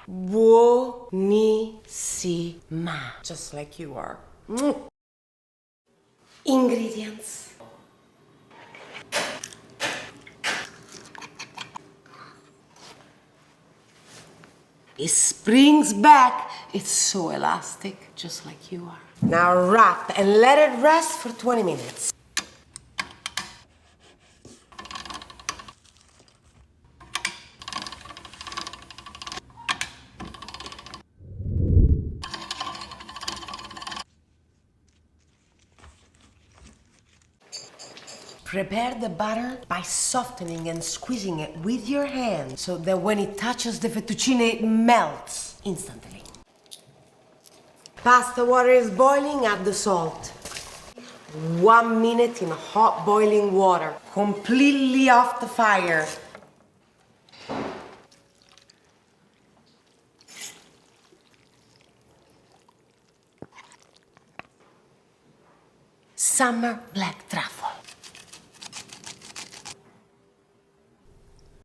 Buonissima. Just like you are. Ingredients. It springs back. It's so elastic, just like you are. Now wrap and let it rest for 20 minutes. Prepare the batter by softening and squeezing it with your hand so that when it touches the fettuccine, it melts instantly. Pasta water is boiling, add the salt. 1 minute in hot boiling water, completely off the fire. Summer black truffle.